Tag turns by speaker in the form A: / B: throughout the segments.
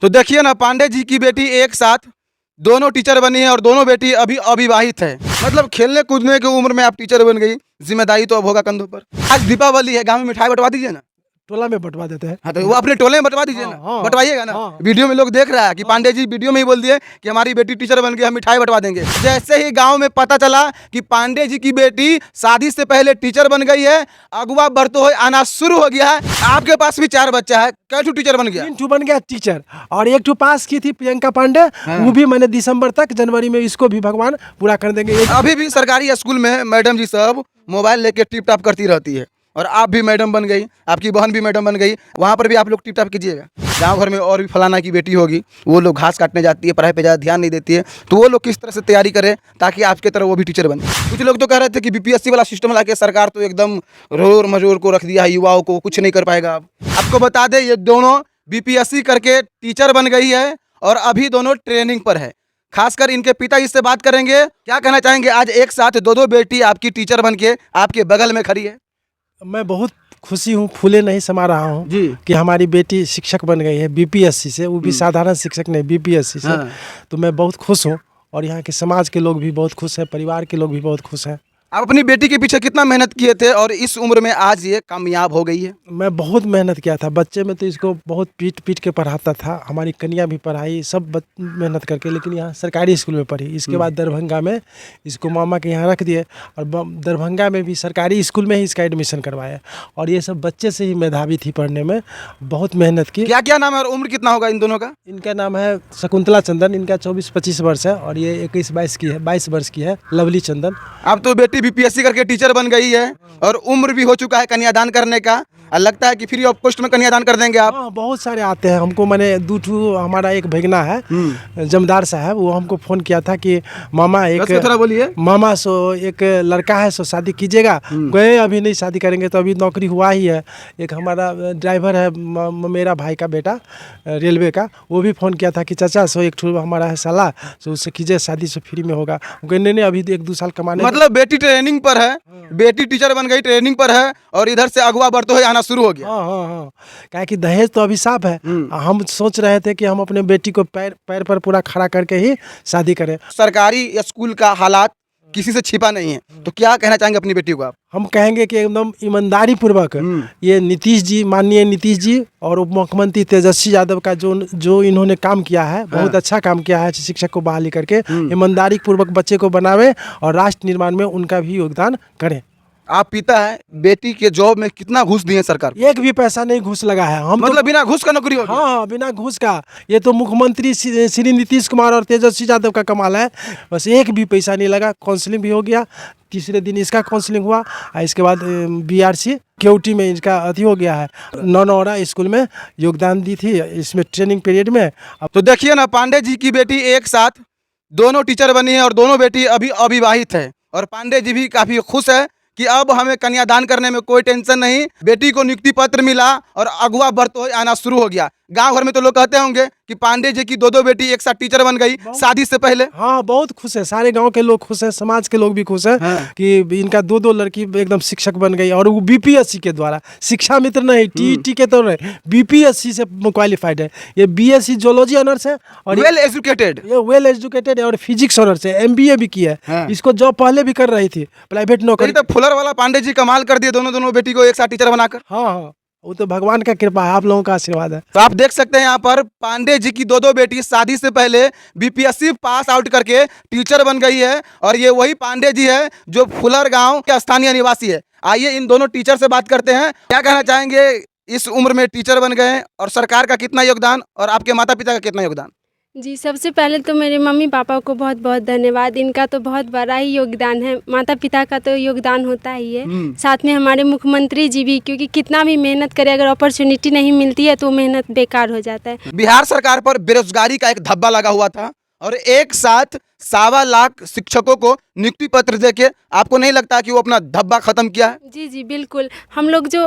A: तो देखिए ना, पांडे जी की बेटी एक साथ दोनों टीचर बनी है और दोनों बेटी अभी अविवाहित है। मतलब खेलने कूदने की उम्र में आप टीचर बन गई, जिम्मेदारी तो अब होगा कंधों पर। आज दीपावली है, गांव में मिठाई बंटवा दीजिए ना।
B: टोला में बंटवा देते हैं।
A: हाँ, तो वो अपने टोले में बंटवा दीजिए ना।
B: हाँ,
A: बंटवाइएगा ना।
B: हाँ।
A: वीडियो में लोग देख रहा है कि पांडे जी वीडियो में ही बोल दिए कि हमारी बेटी टीचर बन गई, हम मिठाई बंटवा देंगे। जैसे ही गांव में पता चला कि पांडे जी की बेटी शादी से पहले टीचर बन गई है, अगवा बढ़ते हुए आना शुरू हो गया है। आपके पास भी 4 बच्चा है, कैसे टीचर बन गया?
B: 3 ठू बन गया टीचर, और 1 ठू पास की थी प्रियंका पांडे। वो भी मैंने दिसंबर तक, जनवरी में इसको भी भगवान पूरा कर देंगे।
A: अभी भी सरकारी स्कूल में मैडम जी सब मोबाइल लेके टिप टाप करती रहती है, और आप भी मैडम बन गई, आपकी बहन भी मैडम बन गई, वहाँ पर भी आप लोग टिप टाप कीजिएगा। गांव घर में और भी फलाना की बेटी होगी, वो लोग घास काटने जाती है, पढ़ाई पे ज़्यादा ध्यान नहीं देती है, तो वो लोग किस तरह से तैयारी करें ताकि आपके तरह वो भी टीचर बने। कुछ लोग तो कह रहे थे कि बीपीएससी वाला सिस्टम ला के सरकार तो एकदम रोर मजोर को रख दिया है, युवाओं को कुछ नहीं कर पाएगा। अब आपको बता दें, ये दोनों बीपीएससी करके टीचर बन गई है और अभी दोनों ट्रेनिंग पर है। खासकर इनके पिताजी से बात करेंगे, क्या कहना चाहेंगे। आज एक साथ दो बेटी आपकी टीचर बन के आपके बगल में खड़ी है।
B: मैं बहुत खुशी हूँ, फूले नहीं समा रहा हूँ
A: जी।
B: कि हमारी बेटी शिक्षक बन गई है बीपीएससी से, वो भी साधारण शिक्षक नहीं, बीपीएससी से।
A: हाँ।
B: तो मैं बहुत खुश हूँ, और यहाँ के समाज के लोग भी बहुत खुश हैं, परिवार के लोग भी बहुत खुश हैं।
A: आप अपनी बेटी के पीछे कितना मेहनत किए थे और इस उम्र में आज ये कामयाब हो गई है?
B: मैं बहुत मेहनत किया था, बच्चे में तो इसको बहुत पीट पीट के पढ़ाता था। हमारी कन्या भी पढ़ाई, सब मेहनत करके, लेकिन यहाँ सरकारी स्कूल में पढ़ी। इसके बाद दरभंगा में इसको मामा के यहाँ रख दिए, और दरभंगा में भी सरकारी स्कूल में ही इसका एडमिशन करवाया। और ये सब बच्चे से ही मेधावी थी पढ़ने में, बहुत मेहनत की।
A: क्या क्या नाम है और उम्र कितना होगा इन दोनों का?
B: इनका नाम है शकुंतला चंदन, इनका 24-25 वर्ष है, और ये 21-22 की है, 22 वर्ष की है, लवली चंदन।
A: अब तो बेटी बीपीएससी करके टीचर बन गई है और उम्र भी हो चुका है कन्यादान करने का, और लगता है कि फ्री ऑफ कॉस्ट में कन्यादान कर देंगे आप।
B: हाँ, बहुत सारे आते हैं हमको। मैंने 2 ठू, हमारा एक भगना है जमदार साहब, वो हमको फ़ोन किया था कि मामा
A: थोड़ा बोलिए।
B: मामा सो एक लड़का है, सो शादी कीजिएगा। गए, अभी नहीं शादी करेंगे, तो अभी नौकरी हुआ ही है। एक हमारा ड्राइवर है, मेरा भाई का बेटा रेलवे का, वो भी फ़ोन किया था कि चाचा सो एक ठू हमारा है साला, सो उससे कीजिए शादी, से फ्री में होगा। नहीं, अभी 1-2 साल कमाने।
A: मतलब बेटी ट्रेनिंग पर है, बेटी टीचर बन गई, ट्रेनिंग पर है, और इधर से अगवा बढ़ते हुए आना शुरू हो गया।
B: हाँ, क्या कि दहेज तो अभी साफ है। हम सोच रहे थे कि हम अपने बेटी को पैर पर पूरा खड़ा करके ही शादी करें।
A: सरकारी स्कूल का हालात किसी से छिपा नहीं है, तो क्या कहना चाहेंगे अपनी बेटी को आप?
B: हम कहेंगे कि एकदम ईमानदारी पूर्वक ये नीतीश जी, माननीय नीतीश जी और उप मुख्यमंत्री तेजस्वी यादव का जो इन्होंने काम किया है, बहुत अच्छा काम किया है। शिक्षक को बहाली करके ईमानदारी पूर्वक बच्चे को बनावे और राष्ट्र निर्माण में उनका भी योगदान करें।
A: आप पिता है, बेटी के जॉब में कितना घूस दिए सरकार?
B: 1 भी पैसा नहीं घूस लगा है। हम
A: मतलब बिना घूस का नौकरी हो गई?
B: हाँ, बिना घूस का। ये तो मुख्यमंत्री श्री नीतीश कुमार और तेजस्वी यादव का कमाल है। बस 1 भी पैसा नहीं लगा। काउंसलिंग भी हो गया, तीसरे दिन इसका काउंसलिंग हुआ, इसके बाद बीआरसी केवटी में इसका अति हो गया है। नौनौरा स्कूल में योगदान दी थी इसमें ट्रेनिंग पीरियड में। अब
A: तो देखिए ना, पांडे जी की बेटी एक साथ दोनों टीचर बनी है और दोनों बेटी अभी अविवाहित है, और पांडे जी भी काफी खुश है कि अब हमें कन्यादान करने में कोई टेंशन नहीं। बेटी को नियुक्ति पत्र मिला और अगवा बढ़ते हुए आना शुरू हो गया। गांव घर में तो लोग कहते होंगे कि पांडे जी की 2 बेटी एक साथ टीचर बन गई शादी से पहले।
B: हाँ, बहुत खुश है, सारे गांव के लोग खुश हैं, समाज के लोग भी खुश हैं कि इनका 2 लड़की एकदम शिक्षक बन गई, और वो बीपीएससी के द्वारा, शिक्षा मित्र नहीं, टीईटी के तो नहीं, बीपीएससी से क्वालिफाइड है। ये बीएससी जोलॉजी ऑनर्स है, और
A: वेल एजुकेटेड,
B: ये वेल एजुकेटेड है, और फिजिक्स ऑनर्स है, एमबीए भी किया है। इसको जॉब पहले भी कर रही थी, प्राइवेट नौकरी।
A: तो फुलर वाला पांडे जी कमाल कर दिए, दोनों बेटी को एक साथ टीचर बनाकर।
B: हाँ, वो तो भगवान का कृपा है, आप लोगों का आशीर्वाद है।
A: तो आप देख सकते हैं यहाँ पर पांडे जी की 2 बेटी शादी से पहले बीपीएससी पास आउट करके टीचर बन गई है, और ये वही पांडे जी है जो फुलर गांव के स्थानीय निवासी है। आइए इन दोनों टीचर से बात करते हैं। क्या कहना चाहेंगे, इस उम्र में टीचर बन गए, और सरकार का कितना योगदान और आपके माता पिता का कितना योगदान?
C: जी, सबसे पहले तो मेरे मम्मी पापा को बहुत बहुत धन्यवाद। इनका तो बहुत बड़ा ही योगदान है, माता पिता का तो योगदान होता ही है, साथ में हमारे मुख्यमंत्री जी भी, क्योंकि कितना भी मेहनत करे, अगर अपॉर्चुनिटी नहीं मिलती है तो मेहनत बेकार हो जाता है।
A: बिहार सरकार पर बेरोजगारी का एक धब्बा लगा हुआ था, और एक साथ 1.25 लाख शिक्षकों को नियुक्ति पत्र देके आपको नहीं लगता कि वो अपना धब्बा खत्म किया है?
C: जी बिल्कुल। हम लोग जो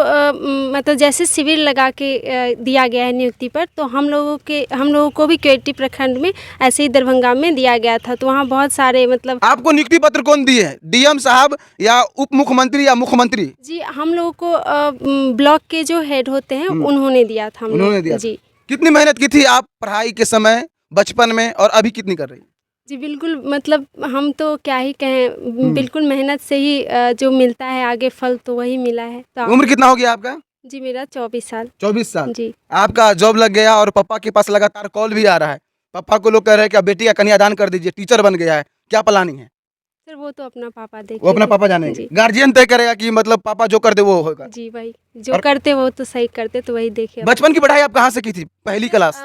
C: मतलब जैसे शिविर लगा के दिया गया है नियुक्ति पर, तो हम लोगों को भी केवटी प्रखंड में ऐसे ही दरभंगा में दिया गया था, तो वहाँ बहुत सारे मतलब।
A: आपको नियुक्ति पत्र कौन दिए है, डीएम साहब या उप मुख्यमंत्री या मुख्यमंत्री?
C: जी, हम लोगों को ब्लॉक के जो हेड होते हैं उन्होंने दिया था।
A: उन्होंने दिया
C: जी।
A: कितनी मेहनत की थी आप पढ़ाई के समय, बचपन में, और अभी कितनी कर रही हैं?
C: जी बिल्कुल, मतलब हम तो क्या ही कहें, बिल्कुल मेहनत से ही जो मिलता है आगे फल तो वही मिला है। तो
A: उम्र कितना हो गया आपका?
C: जी मेरा 24 साल।
A: 24 साल।
C: जी
A: आपका जॉब लग गया और पापा के पास लगातार कॉल भी आ रहा है। पापा को लोग कह रहे हैं कि अब बेटी का कन्यादान कर दीजिए, टीचर बन गया है, क्या प्लानिंग है?
C: सर, वो तो अपना पापा
A: वो अपना
C: देखेंगे।
A: पापा जानेंगे,
C: जी
A: गार्जियन तय करेगा कि मतलब पापा जो कर दे वो होगा।
C: जी, वही जो
A: और
C: करते वो तो सही करते, तो वही देखे।
A: बचपन की पढ़ाई आप कहाँ से की थी? पहली क्लास?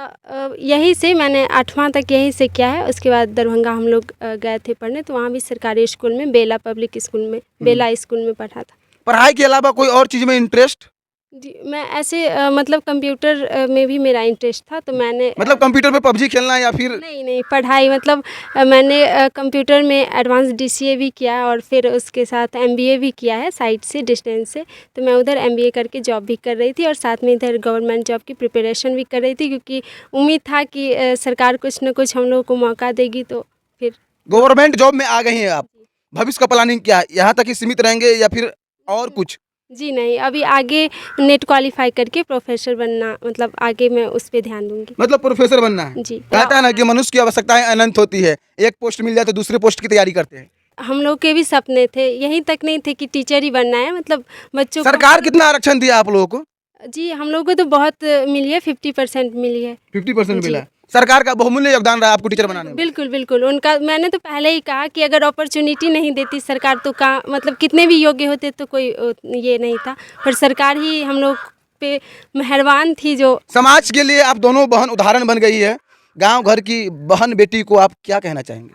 C: यहीं से मैंने 8वां तक यहीं से किया है। उसके बाद दरभंगा हम लोग गए थे पढ़ने, तो वहाँ भी सरकारी स्कूल में, बेला पब्लिक स्कूल में, बेला स्कूल में पढ़ा था।
A: पढ़ाई के अलावा कोई और चीज में इंटरेस्ट?
C: जी मैं ऐसे मतलब कंप्यूटर में भी मेरा इंटरेस्ट था, तो मैंने
A: मतलब कंप्यूटर पे पबजी खेलना या फिर?
C: नहीं नहीं, पढ़ाई मतलब मैंने कंप्यूटर में एडवांस डीसीए भी किया है और फिर उसके साथ एमबीए भी किया है साइड से, डिस्टेंस से। तो मैं उधर एमबीए करके जॉब भी कर रही थी और साथ में इधर गवर्नमेंट जॉब की प्रिपरेशन भी कर रही थी, क्योंकि उम्मीद था कि सरकार कुछ न कुछ हम लोगों को मौका देगी। तो फिर
A: गवर्नमेंट जॉब में आ गई हैं आप, भविष्य का प्लानिंग क्या है? यहाँ तक ही सीमित रहेंगे या फिर और कुछ?
C: जी नहीं, अभी आगे नेट क्वालिफाई करके प्रोफेसर बनना, मतलब आगे मैं उस पर ध्यान दूंगी।
A: मतलब प्रोफेसर बनना है?
C: जी
A: कहता है ना कि मनुष्य की आवश्यकताएं अनंत होती है, एक पोस्ट मिल जाए तो दूसरे पोस्ट की तैयारी करते हैं।
C: हम लोग के भी सपने थे, यहीं तक नहीं थे कि टीचर ही बनना है, मतलब बच्चों
A: सरकार कितना आरक्षण दिया आप लोगों को?
C: को। जी हम लोग को तो बहुत मिली है, 50% मिली है।
A: 50%
C: जी।
A: मिला है। सरकार का बहुमूल्य योगदान रहा आपको टीचर बनाने में।
C: बिल्कुल बिल्कुल, उनका मैंने तो पहले ही कहा कि अगर अपॉर्चुनिटी नहीं देती सरकार तो का मतलब कितने भी योग्य होते तो कोई ये नहीं था, पर सरकार ही हम लोग पे मेहरबान थी। जो
A: समाज के लिए आप दोनों बहन उदाहरण बन गई है। गांव घर की बहन बेटी को आप क्या कहना चाहेंगे?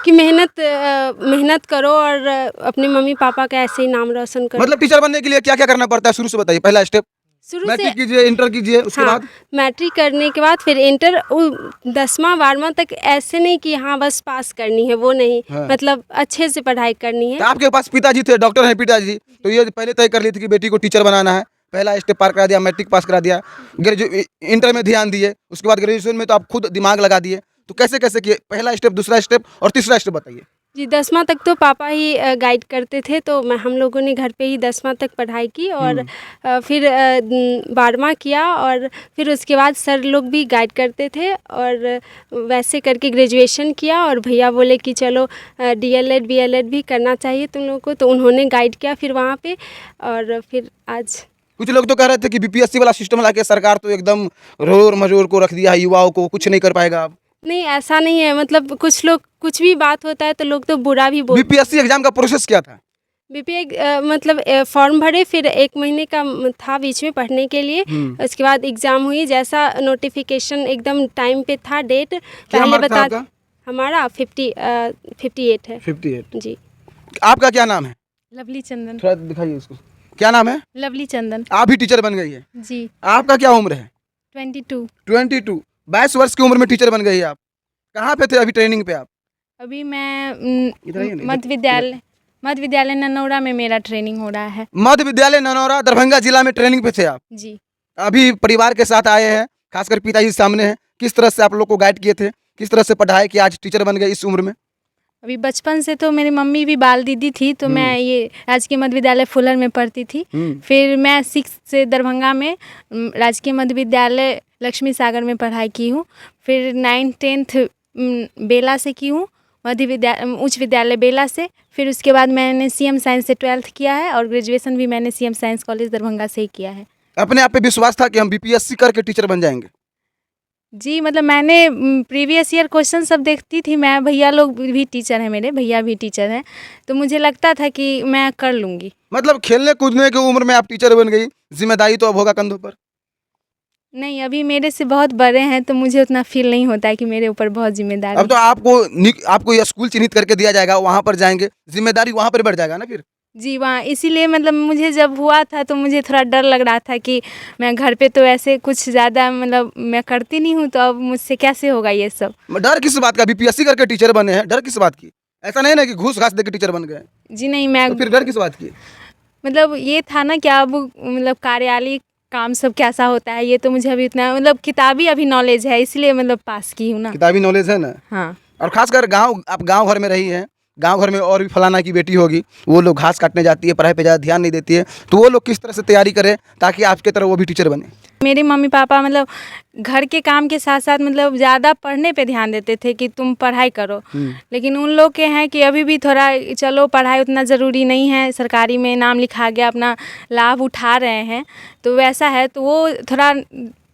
C: कि मेहनत करो और अपने मम्मी पापा का ऐसे ही नाम रोशन करो।
A: मतलब टीचर बनने के लिए क्या क्या करना पड़ता है, शुरू से बताइए। पहला स्टेप
C: शुरू से
A: मैट्रिक कीजिए, इंटर कीजिए, उसके
C: हाँ,
A: बाद
C: मैट्रिक करने के बाद फिर इंटर, 10वां 12वां तक ऐसे नहीं कि हाँ बस पास करनी है, वो नहीं।
A: हाँ।
C: मतलब अच्छे से पढ़ाई करनी
A: तो
C: है।
A: आपके पास पिताजी थे, डॉक्टर हैं पिताजी, तो ये पहले तय कर ली थी कि बेटी को टीचर बनाना है। पहला स्टेप पार करा दिया, मैट्रिक पास करा दिया, इंटर में ध्यान दिए, उसके बाद ग्रेजुएशन में तो आप खुद दिमाग लगा दिए। तो कैसे कैसे किए? पहला स्टेप, दूसरा स्टेप और तीसरा स्टेप बताइए।
C: जी 10वां तक तो पापा ही गाइड करते थे, तो हम लोगों ने घर पे ही 10वां तक पढ़ाई की और फिर 12वां किया और फिर उसके बाद सर लोग भी गाइड करते थे और वैसे करके ग्रेजुएशन किया। और भैया बोले कि चलो डीएलएड बीएलएड भी करना चाहिए तुम लोग को, तो उन्होंने गाइड किया फिर वहाँ पे। और फिर आज
A: कुछ लोग तो कह रहे थे कि बीपीएससी वाला सिस्टम लाके सरकार तो एकदम रोर मजोर को रख दिया है, युवाओं को कुछ नहीं कर पाएगा अब।
C: नहीं, ऐसा नहीं है। मतलब कुछ लोग, कुछ भी बात होता है तो लोग तो बुरा भी बोलते हैं।
A: बीपीएससी एग्जाम का प्रोसेस क्या था?
C: मतलब फॉर्म भरे, फिर 1 महीने का था बीच में पढ़ने के लिए। उसके बाद एग्ज़ाम हुई, जैसा नोटिफिकेशन एकदम टाइम पे था, डेट
A: क्या
C: पहले
A: मार्क था
C: बता।
A: आपका?
C: हमारा 58 है।
A: 58।
C: जी
A: आपका क्या नाम है?
D: लवली चंदन।
A: थोड़ा दिखाइए उसको। क्या नाम है?
D: लवली चंदन।
A: आप भी टीचर बन गई है?
D: जी
A: आपका क्या उम्र है?
D: 22।
A: 22। 22 वर्ष की उम्र में टीचर बन गई है आप। कहाँ पे थे अभी ट्रेनिंग पे आप?
D: अभी मैं
A: इधर आइए ना,
D: मध्य विद्यालय ननौरा में मेरा ट्रेनिंग हो रहा है।
A: मध्य विद्यालय ननौरा, दरभंगा जिला में ट्रेनिंग पे थे आप।
D: जी
A: अभी परिवार के साथ आए हैं, खासकर पिताजी सामने हैं। किस तरह से आप लोग को गाइड किए थे, किस तरह से पढ़ाई की, आज टीचर बन गए इस उम्र में?
D: अभी बचपन से तो मेरी मम्मी भी बाल दीदी थी, तो मैं ये राजकीय मध्य विद्यालय फुलर में पढ़ती थी। फिर मैं 6 से दरभंगा में राजकीय मध्य विद्यालय लक्ष्मी सागर में पढ़ाई की हूँ। फिर 9th 10th बेला से की हूँ, उच्च विद्यालय बेला से। फिर उसके बाद मैंने सीएम साइंस से 12th किया है और ग्रेजुएशन भी मैंने सीएम साइंस कॉलेज दरभंगा से ही किया है।
A: अपने आप पे विश्वास था कि हम बीपीएससी करके टीचर बन जाएंगे?
D: जी मतलब मैंने प्रीवियस ईयर क्वेश्चन सब देखती थी मैं, भैया लोग भी टीचर हैं, मेरे भैया भी टीचर हैं, तो मुझे लगता था कि मैं कर लूँगी।
A: मतलब खेलने कूदने की उम्र में आप टीचर बन गई, जिम्मेदारी तो अब होगा कंधों पर।
D: नहीं, अभी मेरे से बहुत बड़े हैं तो मुझे उतना फील नहीं होता है कि मेरे ऊपर बहुत जिम्मेदारी।
A: अब तो आपको ये स्कूल चिन्हित करके दिया जाएगा, वहाँ पर जाएंगे, जिम्मेदारी वहाँ पर बढ़ जाएगा ना फिर।
D: जी वहाँ, इसीलिए मतलब मुझे जब हुआ था तो मुझे थोड़ा डर लग रहा था कि मैं घर पे तो ऐसे कुछ ज़्यादा मतलब मैं करती नहीं हूँ, तो अब मुझसे कैसे होगा ये सब।
A: डर किस बात का? बीपीएससी करके टीचर बने हैं, डर किस बात की? ऐसा नहीं ना कि घूस घास देके टीचर बन गए।
D: जी नहीं, मैं
A: तो फिर डर किस बात की?
D: मतलब ये था ना कि अब मतलब कार्यालय काम सब कैसा होता है, ये तो मुझे अभी उतना मतलब किताबी अभी नॉलेज है, इसलिए मतलब पास की हूँ ना।
A: किताबी नॉलेज है ना।
D: हाँ
A: और खासकर गांव, आप गांव घर में रही हैं, गांव घर में और भी फलाना की बेटी होगी, वो लोग घास काटने जाती है, पढ़ाई पे ज़्यादा ध्यान नहीं देती है, तो वो लोग किस तरह से तैयारी करें ताकि आपके तरह वो भी टीचर बने?
D: मेरे मम्मी पापा मतलब घर के काम के साथ साथ मतलब ज़्यादा पढ़ने पे ध्यान देते थे कि तुम पढ़ाई करो, लेकिन उन लोग के हैं कि अभी भी थोड़ा चलो पढ़ाई उतना ज़रूरी नहीं है, सरकारी में नाम लिखा गया अपना लाभ उठा रहे हैं, तो वैसा है तो वो थोड़ा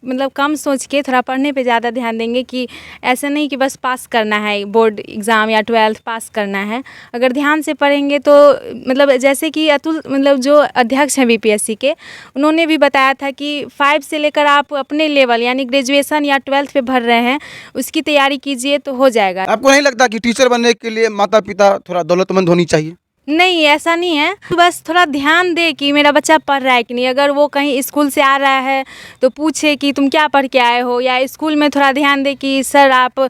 D: मतलब कम सोच के थोड़ा पढ़ने पे ज़्यादा ध्यान देंगे कि ऐसे नहीं कि बस पास करना है बोर्ड एग्ज़ाम या 12th पास करना है। अगर ध्यान से पढ़ेंगे तो मतलब जैसे कि अतुल मतलब जो अध्यक्ष हैं बीपीएससी के, उन्होंने भी बताया था कि 5 से लेकर आप अपने लेवल यानी ग्रेजुएशन या 12th पे भर रहे हैं उसकी तैयारी कीजिए तो हो जाएगा।
A: आपको नहीं लगता कि टीचर बनने के लिए माता पिता थोड़ा दौलतमंद होनी चाहिए?
D: नहीं, ऐसा नहीं है, बस थोड़ा ध्यान दे कि मेरा बच्चा पढ़ रहा है कि नहीं। अगर वो कहीं स्कूल से आ रहा है तो पूछे कि तुम क्या पढ़ के आए हो, या स्कूल में थोड़ा ध्यान दे कि सर आप,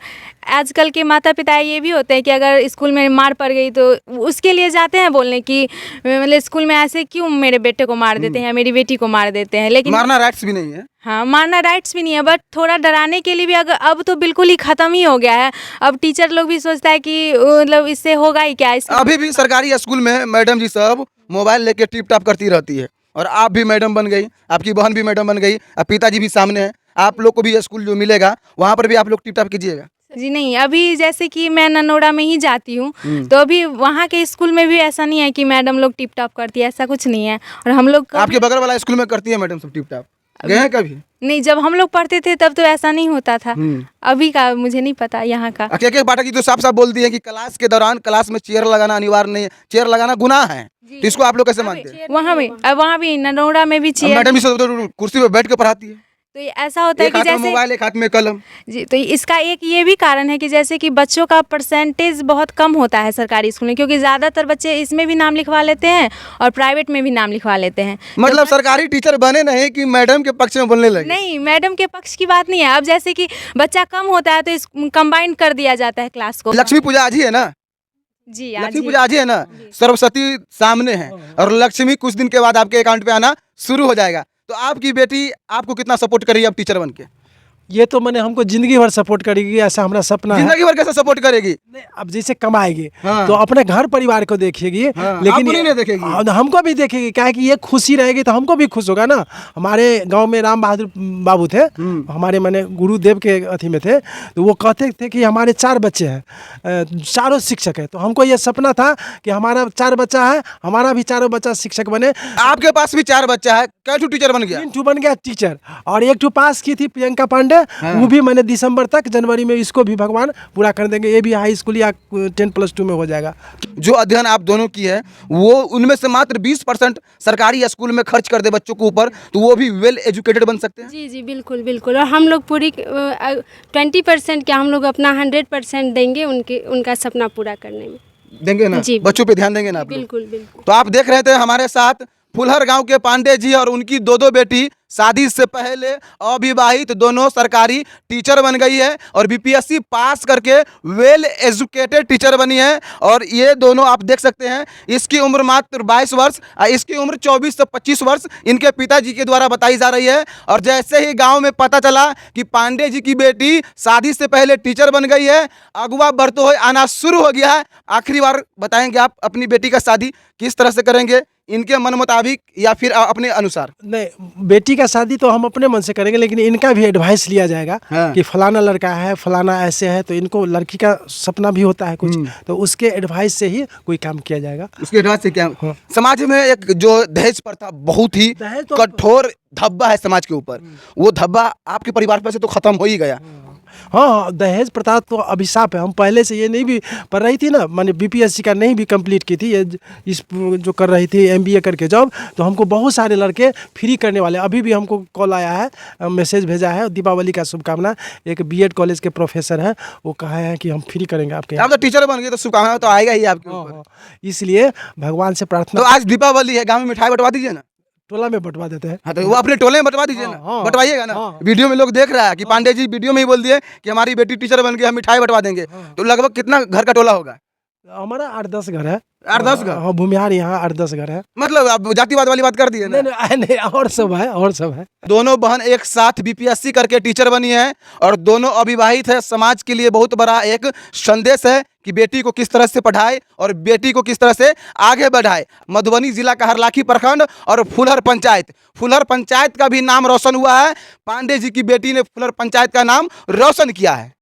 D: आजकल के माता पिता ये भी होते हैं कि अगर स्कूल में मार पड़ गई तो उसके लिए जाते हैं बोलने कि मतलब स्कूल में ऐसे क्यों मेरे बेटे को मार देते हैं या मेरी बेटी को मार देते हैं, लेकिन
A: मारना राइट्स भी नहीं है।
D: हाँ, मारना राइट्स भी नहीं है, बट थोड़ा डराने के लिए भी अगर अब तो बिल्कुल ही ख़त्म ही हो गया है। अब टीचर लोग भी सोचता है कि मतलब इससे होगा ही क्या।
A: अभी भी सरकारी स्कूल में मैडम जी सब मोबाइल लेके टिप टाप करती रहती है, और आप भी मैडम बन गई, आपकी बहन भी मैडम बन गई, अब पिताजी भी सामने हैं, आप लोग को भी स्कूल जो मिलेगा वहाँ पर भी आप लोग टिप टाप कीजिएगा।
D: जी नहीं, अभी जैसे कि मैं ननोड़ा में ही जाती हूँ, तो अभी वहाँ के स्कूल में भी ऐसा नहीं है कि मैडम लोग टिप टाप करती है, ऐसा कुछ नहीं है। और हम लोग
A: आपके बगल वाला स्कूल में करती है मैडम सब टिप टाप, गए हैं कभी?
D: नहीं, जब हम लोग पढ़ते थे तब तो ऐसा नहीं होता था, अभी का मुझे नहीं पता यहाँ का।
A: के बाटा की तो साफ साफ बोलती है कि क्लास के दौरान क्लास में चेयर लगाना अनिवार्य नहीं है, चेयर लगाना गुनाह है, तो इसको आप लोग कैसे मानते हैं?
D: वहाँ भी ननोड़ा में भी चेयर,
A: मैडम जी सब कुर्सी पे बैठ के पढ़ाती है,
D: तो ऐसा होता है कि जैसे
A: मोबाइल एक हाथ में कलम।
D: जी, तो इसका एक ये भी कारण है कि जैसे कि बच्चों का परसेंटेज बहुत कम होता है सरकारी स्कूल में, क्योंकि ज़्यादातर बच्चे इसमें भी नाम लिखवा लेते हैं और प्राइवेट में भी नाम लिखवा लेते हैं।
A: मतलब सरकारी टीचर बने नहीं कि मैडम के पक्ष में बोलने लगे?
D: नहीं, मैडम के पक्ष की बात नहीं है। अब जैसे कि बच्चा कम होता है तो इस कंबाइन कर दिया जाता है क्लास को।
A: लक्ष्मी पूजा आज ही है ना?
D: जी,
A: लक्ष्मी पूजा आज ही है ना? सरस्वती सामने है और लक्ष्मी कुछ दिन के बाद आपके अकाउंट पे आना शुरू हो जाएगा, तो आपकी बेटी आपको कितना सपोर्ट करेगी अब टीचर बन के?
B: ये तो मैंने हमको जिंदगी भर सपोर्ट करेगी, ऐसा हमारा सपना है।
A: जिंदगी भर कैसे सपोर्ट करेगी?
B: नहीं, अब जैसे कमाएगी
A: हाँ।
B: तो अपने घर परिवार को देखेगी, लेकिन
A: आपको नहीं देखेगी?
B: हमको भी देखेगी, क्या है कि ये खुशी रहेगी तो हमको भी खुश होगा ना। हमारे गांव में राम बहादुर बाबू थे, हमारे माने गुरुदेव के अथी में थे, तो वो कहते थे कि हमारे 4 बच्चे हैं, चारों शिक्षक है, तो हमको ये सपना था कि हमारा 4 बच्चा है, हमारा भी 4 बच्चा शिक्षक बने।
A: आपके पास भी 4 बच्चा है, कै टीचर बन गया?
B: 3 बन गया टीचर, और 1 पास की थी प्रियंका पांडे, वो भी मैंने दिसंबर तक, जनवरी में इसको भी भगवान पूरा कर देंगे, ये भी हाई स्कूल या 10+2 में हो जाएगा।
A: जो अध्ययन आप दोनों की है वो उनमें से मात्र 20% सरकारी स्कूल में खर्च कर दे बच्चों के ऊपर, तो वो भी वेल एजुकेटेड बन सकते हैं।
C: जी जी, बिल्कुल बिल्कुल। और हम लोग पूरी 20% क्या, हम लोग अपना 100% देंगे उनका सपना पूरा करने में।
A: देंगे ना?
C: जी,
A: बच्चों पे ध्यान देंगे ना आप लोग?
C: बिल्कुल बिल्कुल।
A: तो आप देख रहे थे हमारे साथ फुलहर गांव के पांडे जी और उनकी 2 बेटी शादी से पहले अविवाहित दोनों सरकारी टीचर बन गई है और बीपीएससी पास करके वेल एजुकेटेड टीचर बनी है। और ये दोनों आप देख सकते हैं, इसकी उम्र मात्र 22 वर्ष, इसकी उम्र 24 से 25 वर्ष इनके पिताजी के द्वारा बताई जा रही है। और जैसे ही गांव में पता चला कि पांडे जी की बेटी शादी से पहले टीचर बन गई है, अगवा बढ़ते हुए आना शुरू हो गया है। आखिरी बार बताएंगे आप अपनी बेटी का शादी किस तरह से करेंगे, इनके मन मुताबिक या फिर अपने अनुसार?
B: नहीं, बेटी का शादी तो हम अपने मन से करेंगे, लेकिन इनका भी एडवाइस लिया जाएगा। कि फलाना लड़का है, फलाना ऐसे है, तो इनको लड़की का सपना भी होता है कुछ, तो उसके एडवाइस से ही कोई काम किया जाएगा।
A: उसके एडवाइस से क्या? समाज में एक जो दहेज प्रथा बहुत ही कठोर धब्बा है समाज के ऊपर, वो धब्बा आपके परिवार पर से तो खत्म हो ही गया।
B: हाँ, दहेज प्रथा तो अभिशाप है। हम पहले से ये नहीं भी पढ़ रही थी ना, मैंने बीपीएससी का नहीं भी कंप्लीट की थी, ये इस जो कर रही थी एमबीए करके जॉब, तो हमको बहुत सारे लड़के फ्री करने वाले, अभी भी हमको कॉल आया है, मैसेज भेजा है, दीपावली का शुभकामना। एक बीएड कॉलेज के प्रोफेसर हैं, वो कहा है कि हम फ्री करेंगे आपके।
A: आप तो टीचर बन गए तो शुभकामना तो आएगा ही आपके ऊपर।
B: इसलिए भगवान से प्रार्थना।
A: तो आज दीपावली है, गाँव में मिठाई बंटवा दीजिए ना।
B: टोला में बंटवा देते हैं।
A: हाँ, तो वो अपने टोले में बंटवा दीजिए ना, बंटवाइएगा ना। वीडियो में लोग देख रहा है कि पांडे जी वीडियो में ही बोल दिए कि हमारी बेटी टीचर बन गई, हम मिठाई बंटवा देंगे, तो लगभग कितना घर का टोला होगा?
B: हमारा 8-10 घर है।
A: 8-10 घर?
B: हाँ, भूमिहार यहाँ 8-10 घर है।
A: मतलब अब जातिवाद वाली बात कर दी है ना।
B: नहीं नहीं, और सब है, और सब है।
A: दोनों बहन एक साथ बीपीएससी करके टीचर बनी है और दोनों अविवाहित है। समाज के लिए बहुत बड़ा एक संदेश है कि बेटी को किस तरह से पढ़ाए और बेटी को किस तरह से आगे बढ़ाए। मधुबनी जिला का हरलाखी प्रखंड और फुलहर पंचायत का भी नाम रोशन हुआ है। पांडे जी की बेटी ने फुलहर पंचायत का नाम रोशन किया है।